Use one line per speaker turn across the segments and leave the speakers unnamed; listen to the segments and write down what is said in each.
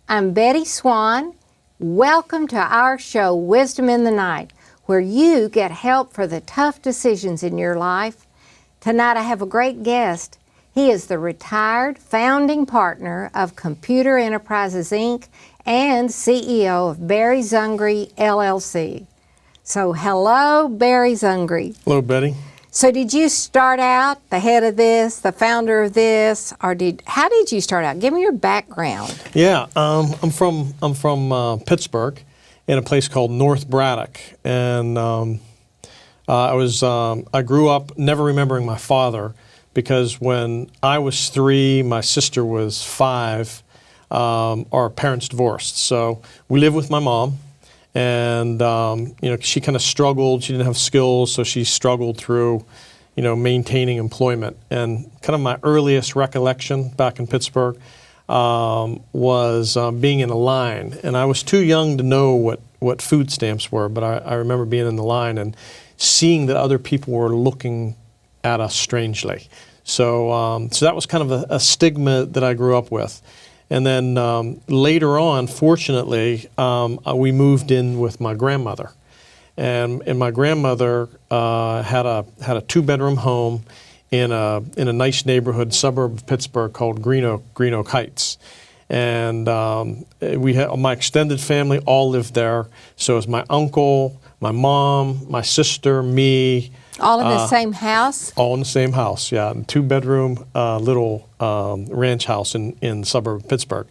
I'm Betty Swan. Welcome to our show, Wisdom in the Night, where you get help for the tough decisions in your life. Tonight I have a great guest. He is the retired founding partner of Computer Enterprises, Inc. and CEO of Barry Zungre, LLC. So hello, Barry Zungre.
Hello, Betty.
So did you start out the head of this, the founder of this, or how did you start out? Give me your background.
Yeah, I'm from Pittsburgh, in a place called North Braddock, and I grew up never remembering my father because when I was 3, my sister was 5. Our parents divorced, so we lived with my mom. And, she kind of struggled. She didn't have skills, so she struggled through, maintaining employment. And kind of my earliest recollection back in Pittsburgh was being in a line. And I was too young to know what food stamps were, but I remember being in the line and seeing that other people were looking at us strangely. So that was kind of a stigma that I grew up with. And then later on, fortunately, we moved in with my grandmother, and my grandmother had a 2-bedroom home in a nice neighborhood suburb of Pittsburgh called Green Oak Heights, and we had my extended family all lived there. So it was my uncle, my mom, my sister, me.
All in the same house?
All in the same house, yeah. 2-bedroom little ranch house in the suburb of Pittsburgh.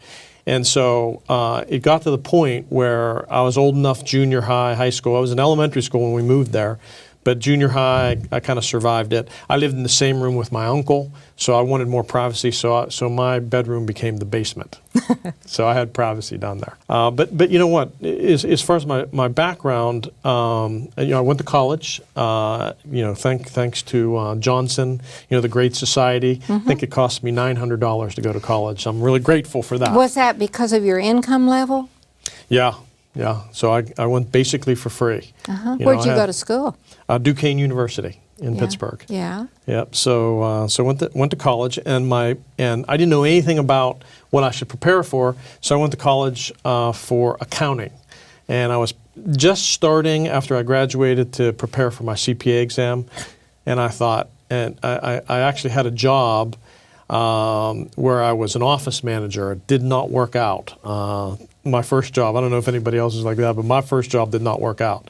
And so it got to the point where I was old enough, junior high, high school. I was in elementary school when we moved there. But junior high, I kind of survived it. I lived in the same room with my uncle, so I wanted more privacy. So my bedroom became the basement. So I had privacy down there. But you know what? As far as my background, I went to college. Thanks to Johnson, the Great Society. I think it cost me $900 to go to college. I'm really grateful for that.
Was that because of your income level?
Yeah. So I went basically for free.
Where'd you go to school?
Duquesne University in Pittsburgh.
Yeah.
Yep. So went to college, and I didn't know anything about what I should prepare for. So I went to college for accounting, and I was just starting after I graduated to prepare for my CPA exam, and I thought, and I actually had a job where I was an office manager. It did not work out. My first job. I don't know if anybody else is like that, but my first job did not work out.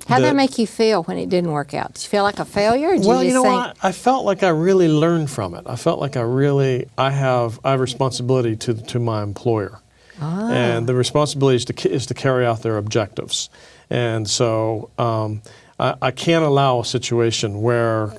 How'd that make you feel when it didn't work out? Did you feel like a failure? Or did
well,
you just think...
I felt like I really learned from it. I felt like I have responsibility to my employer, and the responsibility is to carry out their objectives. And so I can't allow a situation where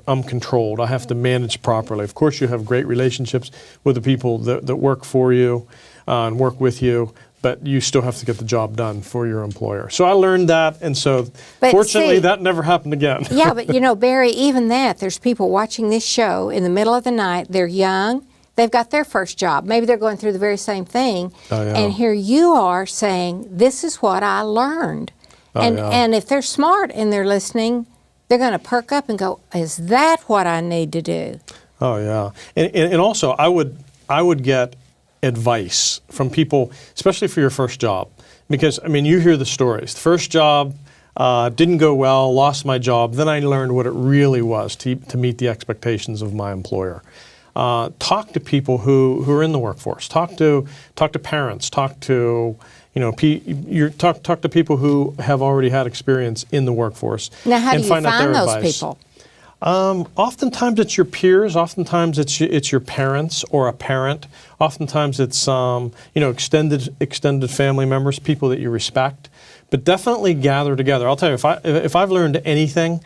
I'm controlled. I have to manage properly. Of course, you have great relationships with the people that work for you and work with you, but you still have to get the job done for your employer. So I learned that, and so fortunately that never happened again.
Yeah, but Barry, even there's people watching this show in the middle of the night. They're young. They've got their first job. Maybe they're going through the very same thing.
Oh, yeah.
And here you are saying, this is what I learned. And if they're smart and they're listening, they're going to perk up and go, is that what I need to do? Oh, yeah.
And also, I would get advice from people, especially for your first job. Because, you hear the stories. The first job didn't go well, lost my job. Then I learned what it really was to meet the expectations of my employer. Talk to people who are in the workforce. Talk to parents. Talk to talk to people who have already had experience in the workforce.
Now, how do you
find
find those people?
Oftentimes it's your peers. Oftentimes it's your parents or a parent. Oftentimes it's extended family members, people that you respect. But definitely gather together. I'll tell you, if I've learned anything,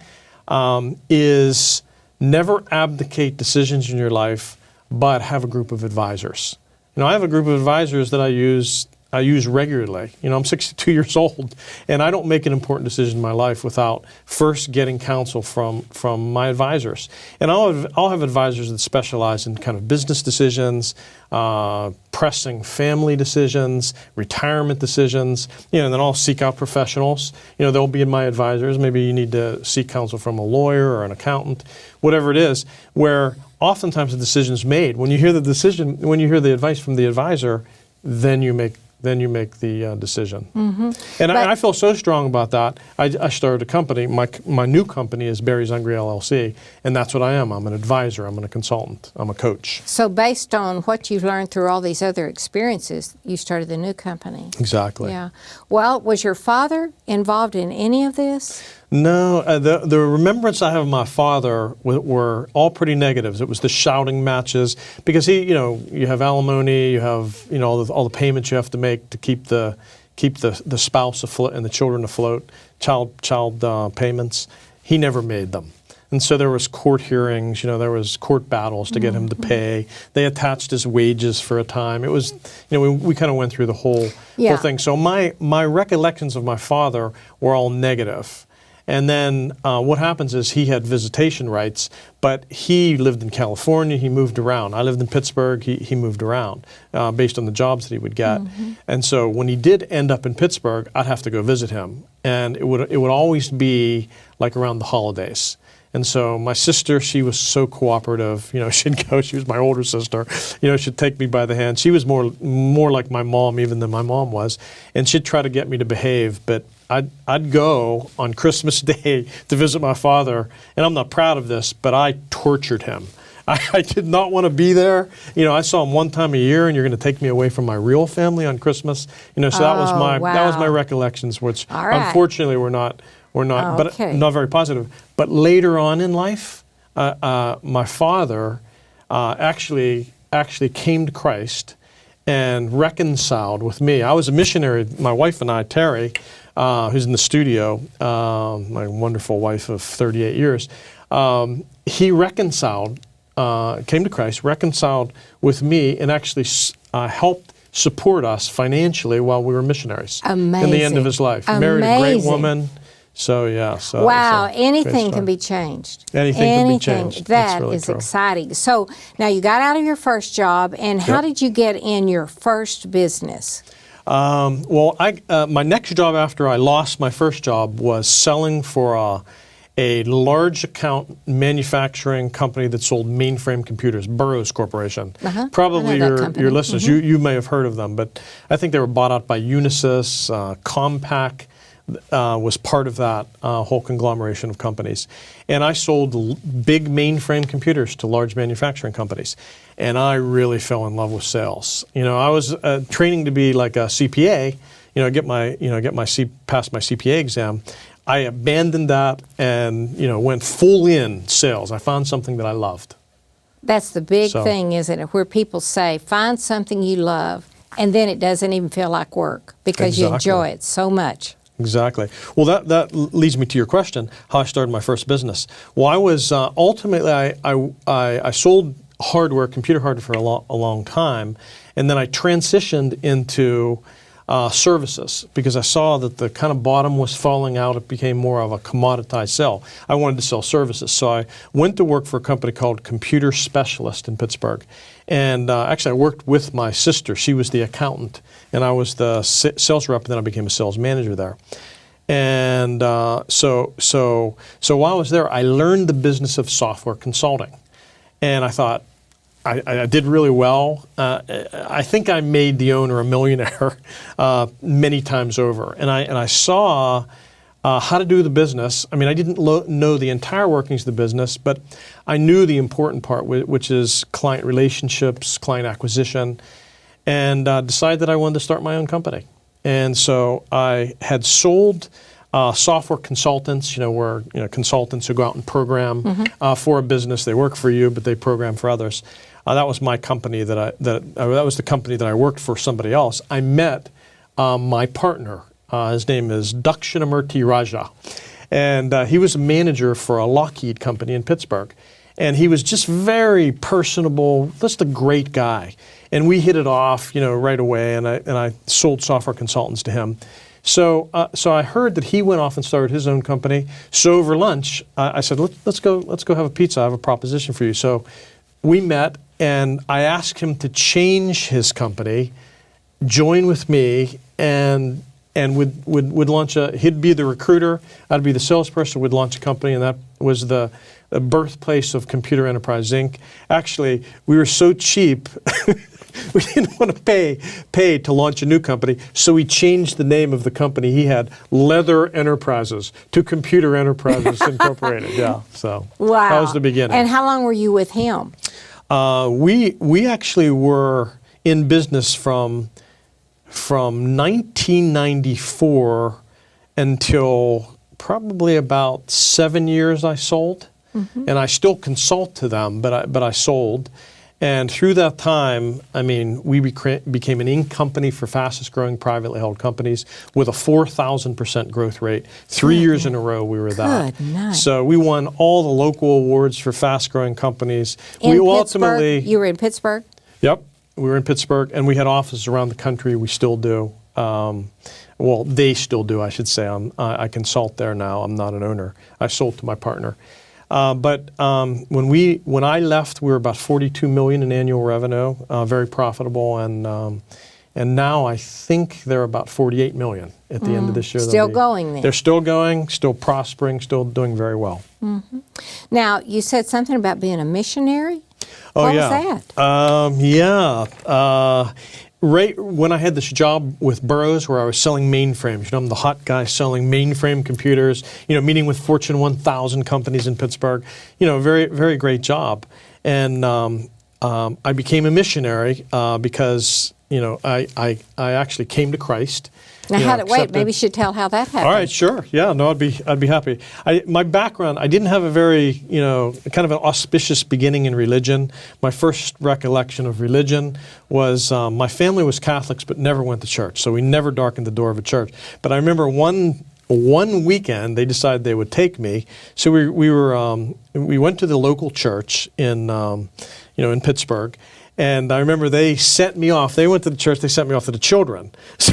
is never abdicate decisions in your life, but have a group of advisors. I have a group of advisors that I use regularly. I'm 62 years old, and I don't make an important decision in my life without first getting counsel from my advisors. And I'll have advisors that specialize in kind of business decisions, pressing family decisions, retirement decisions, and then I'll seek out professionals. They'll be my advisors. Maybe you need to seek counsel from a lawyer or an accountant, whatever it is, where oftentimes the decision's made. When you hear the advice from the advisor, then you make the decision. And I feel so strong about that. I started a company. My new company is Barry Zungre LLC, and that's what I am. I'm an advisor. I'm a consultant. I'm a coach.
So based on what you've learned through all these other experiences, you started the new company.
Exactly.
Yeah. Well, was your father involved in any of this?
No, the remembrance I have of my father were all pretty negatives. It was the shouting matches because you have alimony, you have all the payments you have to make to keep the spouse afloat and the children afloat, child payments. He never made them. And so there was court hearings, there was court battles to get him to pay. They attached his wages for a time. It was, we kind of went through the whole thing. So my recollections of my father were all negative. And then what happens is he had visitation rights, but he lived in California. He moved around. I lived in Pittsburgh. He moved around based on the jobs that he would get. And so when he did end up in Pittsburgh, I'd have to go visit him. And it would always be like around the holidays. And so my sister, she was so cooperative. She'd go. She was my older sister. She'd take me by the hand. She was more like my mom even than my mom was. And she'd try to get me to behave. But I'd go on Christmas Day to visit my father. And I'm not proud of this, but I tortured him. I did not want to be there. I saw him one time a year, and you're going to take me away from my real family on Christmas. So that was my recollections, which unfortunately were not, but not very positive. But later on in life, my father actually came to Christ and reconciled with me. I was a missionary. My wife and I, Terry, who's in the studio, my wonderful wife of 38 years, he reconciled, came to Christ, reconciled with me, and actually helped support us financially while we were missionaries.
Amazing.
In the end of his life.
Amazing.
Married a great woman. So
wow, anything can be changed.
Anything can be changed.
That
really
is
true.
exciting. So now you got out of your first job, and how did you get in your first business?
My next job after I lost my first job was selling for a large account manufacturing company that sold mainframe computers, Burroughs Corporation. Probably your listeners, you may have heard of them, but I think they were bought out by Unisys, Compaq. Was part of that whole conglomeration of companies. And I sold big mainframe computers to large manufacturing companies. And I really fell in love with sales. I was training to be like a CPA, pass my CPA exam. I abandoned that and, went full in sales. I found something that I loved.
That's the big thing, isn't it? Where people say, find something you love, and then it doesn't even feel like work because you enjoy it so much.
Exactly. Well, that leads me to your question, how I started my first business. Well, I was ultimately, I sold hardware, computer hardware for a long time, and then I transitioned into services because I saw that the kind of bottom was falling out. It became more of a commoditized sell. I wanted to sell services. So I went to work for a company called Computer Specialist in Pittsburgh. And actually, I worked with my sister. She was the accountant, and I was the sales rep, and then I became a sales manager there. And so while I was there, I learned the business of software consulting. And I thought, I did really well. I think I made the owner a millionaire many times over. And I saw how to do the business. I mean, I didn't know the entire workings of the business, but I knew the important part, which is client relationships, client acquisition, and decided that I wanted to start my own company. And so I had sold software consultants, where consultants who go out and program for a business. They work for you, but they program for others. That was my company that was the company that I worked for somebody else. I met my partner. His name is Dakshinamurti Raja, and he was a manager for a Lockheed company in Pittsburgh. And he was just very personable, just a great guy. And we hit it off, right away. And I sold software consultants to him. So I heard that he went off and started his own company. So over lunch, I said, let's go have a pizza. I have a proposition for you. So we met, and I asked him to change his company, join with me, and and would launch he'd be the recruiter, I'd be the salesperson, would launch a company, and that was the birthplace of Computer Enterprise Inc. Actually, we were so cheap, we didn't want to pay to launch a new company, so we changed the name of the company he had, Leather Enterprises, to Computer Enterprises Incorporated. Yeah, so
wow.
That was the beginning.
And how long were you with him?
We actually were in business from 1994 until probably about 7 years I sold. And I still consult to them, but I sold. And through that time, I mean, we became an Inc. company for fastest growing privately held companies with a 4,000% growth rate. 3 years in a row we were that.
Good night.
So we won all the local awards for fast growing companies.
In
we
Pittsburgh?
ultimately,
You were in Pittsburgh?
Yep. We were in Pittsburgh, and we had offices around the country. We still do. Well, they still do, I should say. I consult there now. I'm not an owner. I sold to my partner. But when I left, we were about $42 million in annual revenue, very profitable, and now I think they're about $48 million at the end of this year.
Still going then.
They're still going, still prospering, still doing very well.
Now, you said something about being a missionary?
Oh,
what
yeah.
was that?
Right when I had this job with Burroughs where I was selling mainframes, you know, I'm the hot guy selling mainframe computers, you know, meeting with Fortune 1000 companies in Pittsburgh, you know, very, very great job. And I became a missionary because, you know, I actually came to Christ.
Now, maybe you should tell how that happened.
All right, sure. Yeah, no, I'd be happy. My background, I didn't have a very, you know, kind of an auspicious beginning in religion. My first recollection of religion was my family was Catholics but never went to church, so we never darkened the door of a church. But I remember one weekend they decided they would take me, so we went to the local church in in Pittsburgh. And I remember they sent me off. They went to the church. They sent me off to the children. So,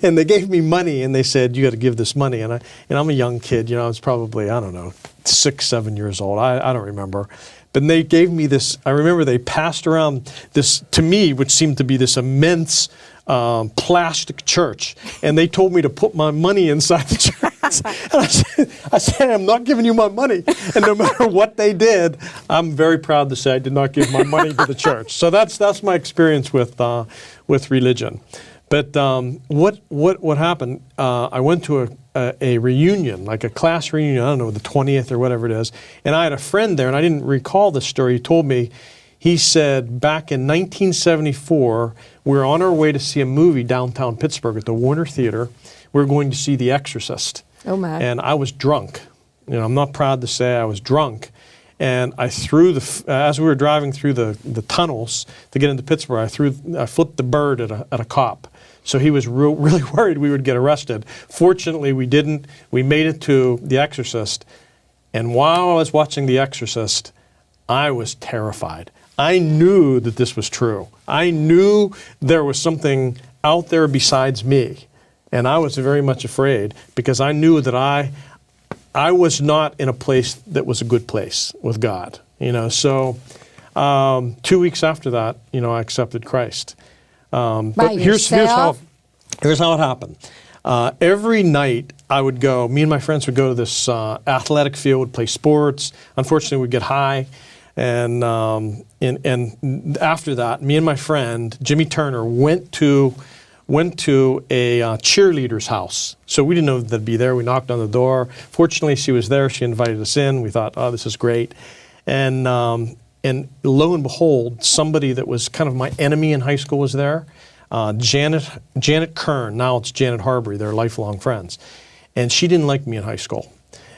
and they gave me money, and they said, "You got to give this money." And I'm a young kid. You know, I was probably 6, 7 years old. I don't remember. But they gave me this. I remember they passed around this to me, which seemed to be this immense plastic church, and they told me to put my money inside the church. And I said, I'm not giving you my money. And no matter what they did, I'm very proud to say I did not give my money to the church. So that's my experience with religion. But what happened? I went to a reunion, like a class reunion. I don't know, the 20th or whatever it is. And I had a friend there, and I didn't recall this story. He told me. He said back in 1974, we were on our way to see a movie downtown Pittsburgh at the Warner Theater. We were going to see The Exorcist.
Oh, my.
And I was drunk. You know, I'm not proud to say I was drunk. And I threw as we were driving through the tunnels to get into Pittsburgh, I flipped the bird at a cop. So he was really worried we would get arrested. Fortunately, we didn't. We made it to The Exorcist. And while I was watching The Exorcist, I was terrified. I knew that this was true. I knew there was something out there besides me. And I was very much afraid because I knew that I was not in a place that was a good place with God. You know, so 2 weeks after that, you know, I accepted Christ. But here's how it happened. Every night I would go, me and my friends would go to this athletic field, play sports. Unfortunately, we'd get high. And after that, me and my friend, Jimmy Turner, went to a cheerleader's house. So we didn't know they'd be there. We knocked on the door. Fortunately, she was there. She invited us in. We thought, oh, this is great. And lo and behold, somebody that was kind of my enemy in high school was there. Janet Kern. Now it's Janet Harbury. They're lifelong friends. And she didn't like me in high school.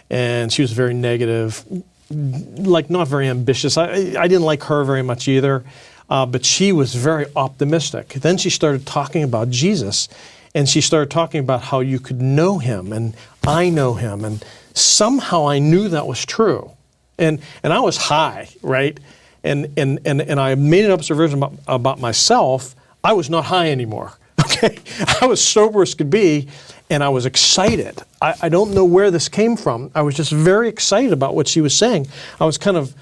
And she was very negative, like not very ambitious. I didn't like her very much either. But she was very optimistic. Then she started talking about Jesus, and she started talking about how you could know him, and I know him, and somehow I knew that was true. And I was high, right? And I made an observation about myself. I was not high anymore. Okay, I was sober as could be, and I was excited. I don't know where this came from. I was just very excited about what she was saying. I was kind of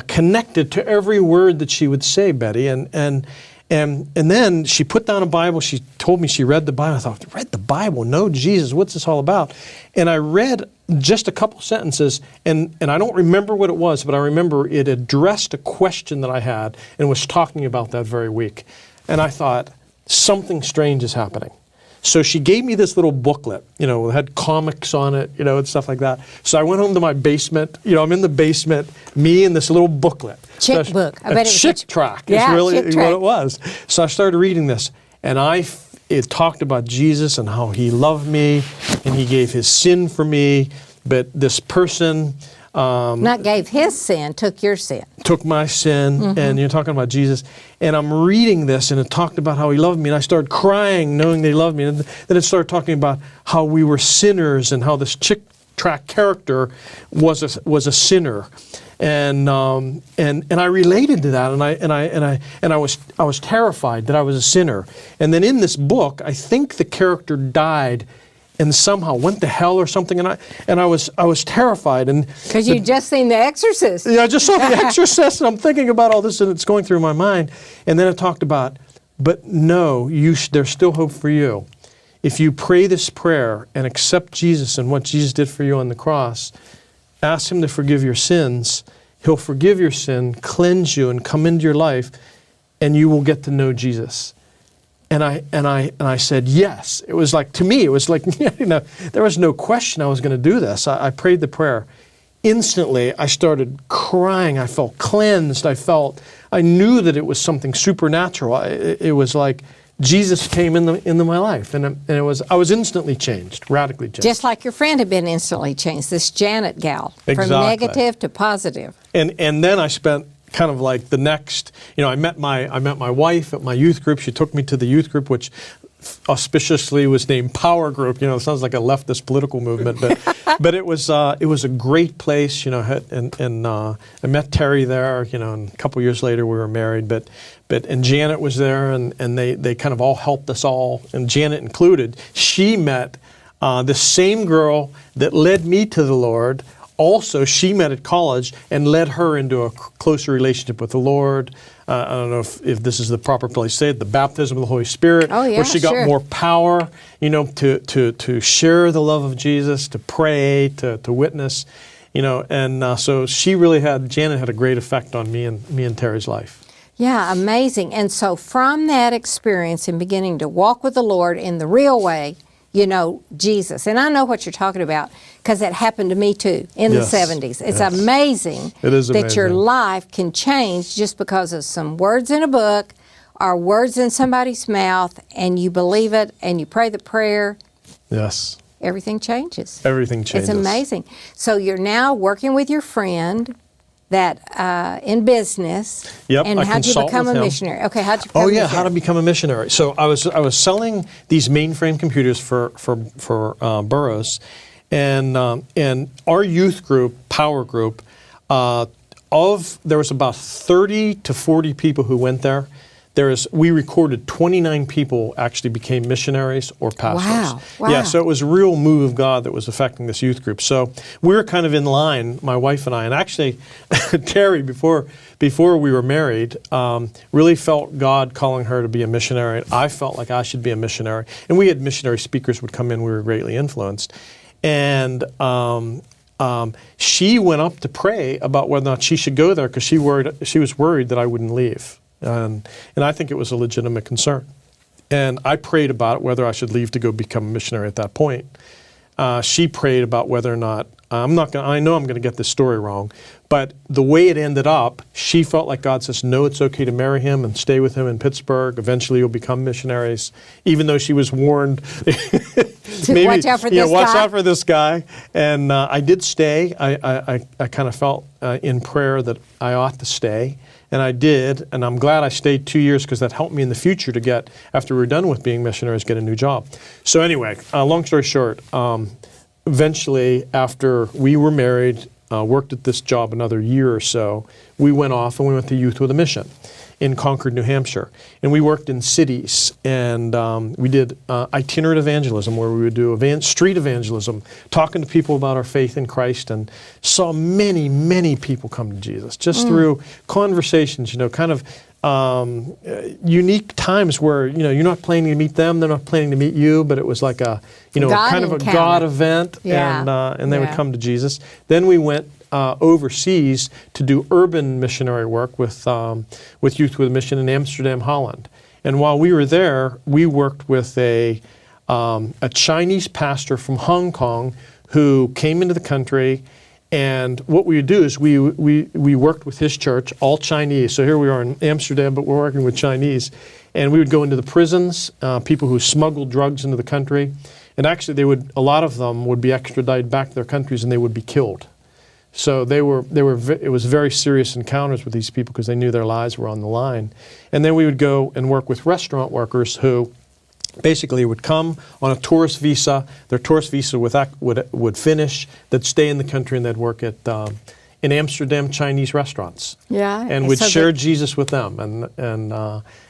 connected to every word that she would say, Betty, and And then she put down a Bible. She told me she read the Bible. I thought, read the Bible? No, Jesus, what's this all about? And I read just a couple sentences, and I don't remember what it was, but I remember it addressed a question that I had and was talking about that very week. And I thought, something strange is happening. So she gave me this little booklet, it had comics on it, and stuff like that. So I went home to my basement, I'm in the basement, me and this little booklet.
Chick book. I bet it was
Chick track is really what it was. So I started reading this, and it talked about Jesus and how he loved me, and he gave his sin for me, but this person...
not gave his sin, took your sin.
Took my sin, and you're talking about Jesus. And I'm reading this, and it talked about how he loved me, and I started crying knowing that he loved me. And then it started talking about how we were sinners and how this Chick tract character was a sinner. And I related to that, and I was terrified that I was a sinner. And then in this book, I think the character died and somehow went to hell or something, and I was terrified. And
because you just seen The Exorcist.
Yeah, I just saw The Exorcist, and I'm thinking about all this, and it's going through my mind. And then it talked about, but no, there's still hope for you. If you pray this prayer and accept Jesus and what Jesus did for you on the cross, ask him to forgive your sins. He'll forgive your sin, cleanse you, and come into your life, and you will get to know Jesus. And I said yes. It was like, to me, it was like, there was no question I was going to do this. I prayed the prayer. Instantly, I started crying. I felt cleansed. I knew that it was something supernatural. It was like Jesus came into my life, and I was instantly changed, radically changed.
Just like your friend had been instantly changed, this Janet gal,
exactly.
From negative to positive.
And then I spent kind of like the next, I met my wife at my youth group. She took me to the youth group, which auspiciously was named Power Group. It sounds like a leftist political movement, but it was a great place. And I met Terry there. And a couple years later we were married. And Janet was there, and they kind of all helped us all, and Janet included. She met the same girl that led me to the Lord. Also, she met at college and led her into a closer relationship with the Lord. I don't know if this is the proper place to say it, the baptism of the Holy Spirit, where she got more power, to share the love of Jesus, to pray, to witness, and so Janet had a great effect on me and Terry's life.
Yeah, amazing. And so from that experience in beginning to walk with the Lord in the real way, Jesus. And I know what you're talking about because it happened to me too in the 70s. It's amazing that your life can change just because of some words in a book or words in somebody's mouth, and you believe it and you pray the prayer.
Yes.
Everything changes.
Everything changes.
It's amazing. So you're now working with your friend that in business.
Yep,
and how'd you become a missionary? Okay, how'd you become a missionary?
How to become a missionary. So I was selling these mainframe computers for Burroughs, and our youth group, Power Group, there was about 30 to 40 people who went there. We recorded 29 people actually became missionaries or pastors.
Wow.
Yeah, so it was a real move of God that was affecting this youth group. So we were kind of in line, my wife and I, and actually Terry, before we were married, really felt God calling her to be a missionary. I felt like I should be a missionary. And we had missionary speakers would come in. We were greatly influenced. And she went up to pray about whether or not she should go there because she was worried that I wouldn't leave. And I think it was a legitimate concern. And I prayed about whether I should leave to go become a missionary at that point. She prayed about whether or not, I know I'm going to get this story wrong, but the way it ended up, she felt like God says, no, it's okay to marry him and stay with him in Pittsburgh. Eventually you'll become missionaries, even though she was warned.
Maybe, watch out for this guy.
Watch out for this guy. And I did stay. I kind of felt in prayer that I ought to stay. And I did, and I'm glad I stayed 2 years because that helped me in the future to get, after we were done with being missionaries, get a new job. So anyway, long story short, eventually after we were married, worked at this job another year or so, we went off and we went to Youth with a Mission in Concord, New Hampshire. And we worked in cities, and we did itinerant evangelism, where we would do street evangelism, talking to people about our faith in Christ, and saw many, many people come to Jesus just through conversations, kind of unique times where, you're not planning to meet them, they're not planning to meet you, but it was like a,
God
kind of a
encounter.
God event,
Yeah.
and they would come to Jesus. Then we went overseas to do urban missionary work with Youth with a Mission in Amsterdam, Holland. And while we were there, we worked with a Chinese pastor from Hong Kong who came into the country. And what we would do is we worked with his church, all Chinese. So here we are in Amsterdam, but we're working with Chinese. And we would go into the prisons, people who smuggled drugs into the country. And actually, a lot of them would be extradited back to their countries, and they would be killed. So it was very serious encounters with these people because they knew their lives were on the line. And then we would go and work with restaurant workers who basically would come on a tourist visa. Their tourist visa would finish. They'd stay in the country and they'd work at in Amsterdam Chinese restaurants.
Yeah,
and we'd share Jesus with them and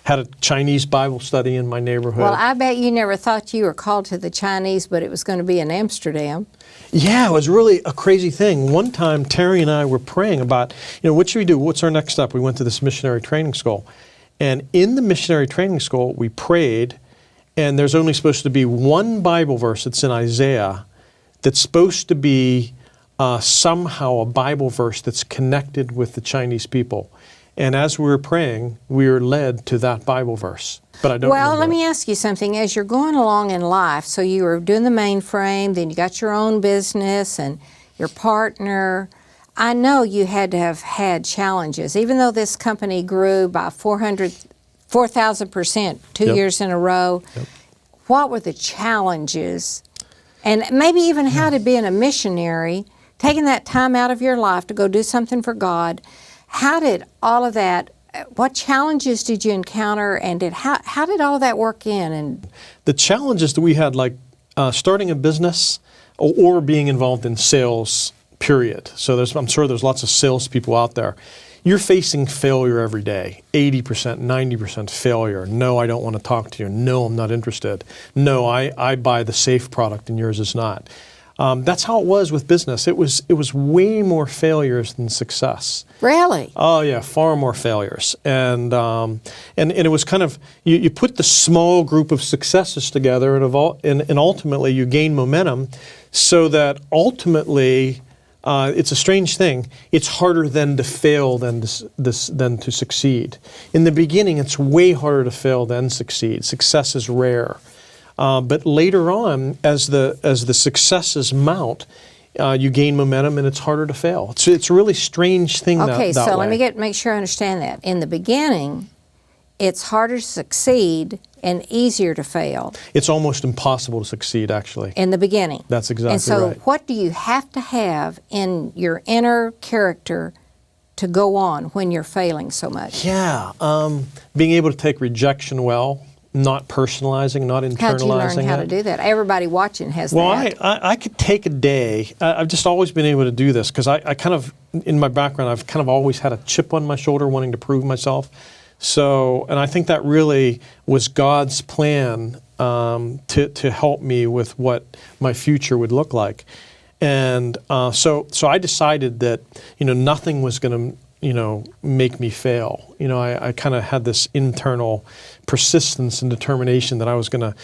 had a Chinese Bible study in my neighborhood.
Well, I bet you never thought you were called to the Chinese, but it was going to be in Amsterdam.
Yeah, it was really a crazy thing. One time, Terry and I were praying about, what should we do? What's our next step? We went to this missionary training school. And in the missionary training school, we prayed. And there's only supposed to be one Bible verse that's in Isaiah that's supposed to be somehow a Bible verse that's connected with the Chinese people. And as we were praying, we were led to that Bible verse. But I don't remember.
Let me ask you something. As you're going along in life, so you were doing the mainframe, then you got your own business and your partner. I know you had to have had challenges. Even though this company grew by 4,000% 2 years in a row.
Yep.
What were the challenges? And maybe even how to be a missionary, taking that time out of your life to go do something for God. How did all of that, what challenges did you encounter, and how did all of that work in? And
the challenges that we had, like starting a business or being involved in sales, period. So I'm sure there's lots of salespeople out there. You're facing failure every day, 80%, 90% failure. No, I don't want to talk to you. No, I'm not interested. No, I buy the safe product and yours is not. That's how it was with business. It was way more failures than success.
Really?
Oh yeah, far more failures. And it was kind of, you put the small group of successes together and ultimately you gain momentum so that ultimately, it's a strange thing. It's harder then to fail than to succeed. In the beginning, it's way harder to fail than succeed. Success is rare. But later on, as the successes mount, you gain momentum and it's harder to fail. It's a really strange thing that way.
Okay, so let me make sure I understand that. In the beginning, it's harder to succeed and easier to fail.
It's almost impossible to succeed, actually.
In the beginning.
That's exactly right.
And so what do you have to have in your inner character to go on when you're failing so much?
Yeah, being able to take rejection well, not personalizing, not internalizing.
How'd you learn how to do that? Everybody watching has that.
Well, I could take a day. I've just always been able to do this because I kind of, in my background, I've kind of always had a chip on my shoulder wanting to prove myself. So, and I think that really was God's plan to help me with what my future would look like. And so I decided that, nothing was going to, make me fail. I kind of had this internal persistence and determination that I was gonna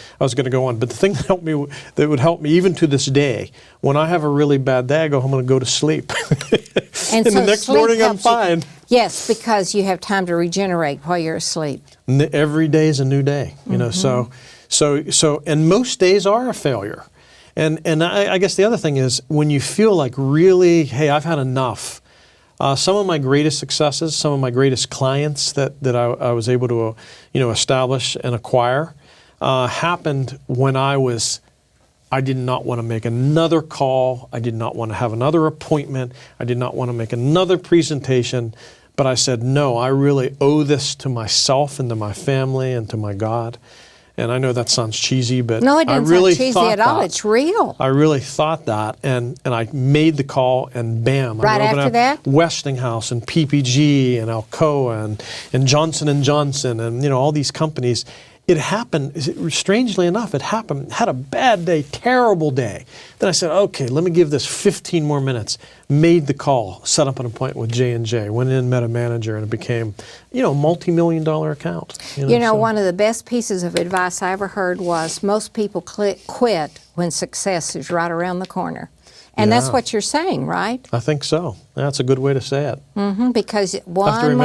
go on. But the thing that would help me even to this day, when I have a really bad day, I go home and go to sleep. And
so
the next morning I'm fine.
Yes, because you have time to regenerate while you're asleep.
Every day is a new day, So and most days are a failure. And I guess the other thing is when you feel like really, hey, I've had enough. Some of my greatest successes, some of my greatest clients that I was able to establish and acquire happened when I did not want to make another call. I did not want to have another appointment. I did not want to make another presentation. But I said, no, I really owe this to myself and to my family and to my God. And I know that sounds cheesy, but
no, it
I
doesn't
really
sound cheesy
thought
at all.
that.
It's real.
I really thought that, and I made the call, and bam!
Right after that,
Westinghouse and PPG and Alcoa and Johnson & Johnson and all these companies, it happened, strangely enough, had a bad day, terrible day. Then I said, okay, let me give this 15 more minutes. Made the call, set up an appointment with J&J, went in, met a manager, and it became, a multi-million-dollar account.
One of the best pieces of advice I ever heard was most people quit when success is right around the corner. And that's what you're saying, right?
I think so. That's a good way to say it.
Because one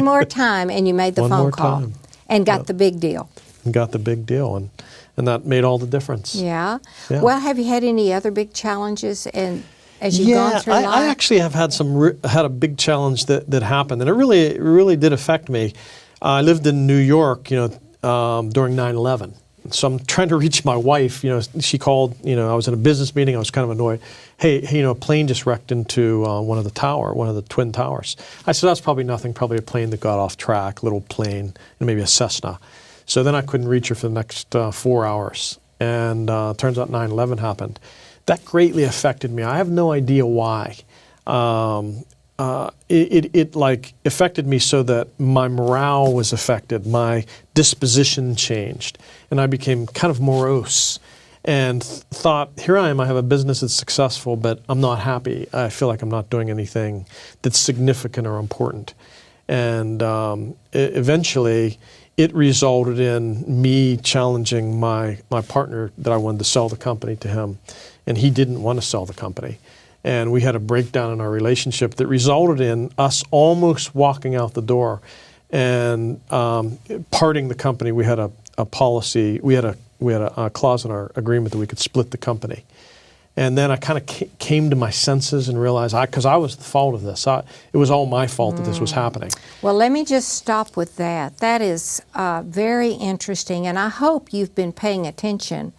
more time, and you made the phone call and got the big deal.
And got the big deal, and that made all the difference.
Yeah. Well, have you had any other big challenges as you've gone through life?
I actually have had had a big challenge that happened, and it really did affect me. I lived in New York, during 9/11. So I'm trying to reach my wife. She called. I was in a business meeting. I was kind of annoyed. Hey, a plane just wrecked into one of the twin towers. I said, that's probably nothing. Probably a plane that got off track, little plane, and maybe a Cessna. So then I couldn't reach her for the next 4 hours. And turns out 9/11 happened. That greatly affected me. I have no idea why. It affected me so that my morale was affected, my disposition changed, and I became kind of morose and thought, here I am, I have a business that's successful, but I'm not happy. I feel like I'm not doing anything that's significant or important. And eventually it resulted in me challenging my partner that I wanted to sell the company to him, and he didn't want to sell the company. And we had a breakdown in our relationship that resulted in us almost walking out the door and parting the company. We had a policy, we had a clause in our agreement that we could split the company. And then I kind of came to my senses and realized, because I was the fault of this. It was all my fault that this was happening.
Well, let me just stop with that. That is very interesting, and I hope you've been paying attention.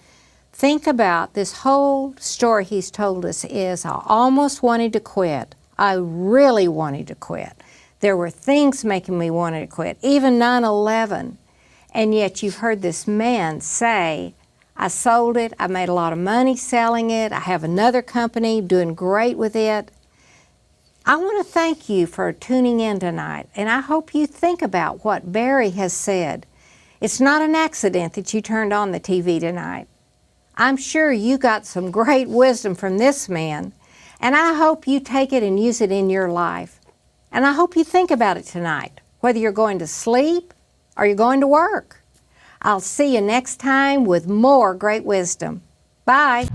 Think about this whole story he's told us is, I almost wanted to quit. I really wanted to quit. There were things making me want to quit, even 9/11. And yet you've heard this man say, I sold it, I made a lot of money selling it, I have another company doing great with it. I want to thank you for tuning in tonight, and I hope you think about what Barry has said. It's not an accident that you turned on the TV tonight. I'm sure you got some great wisdom from this man, and I hope you take it and use it in your life. And I hope you think about it tonight, whether you're going to sleep or you're going to work. I'll see you next time with more great wisdom. Bye.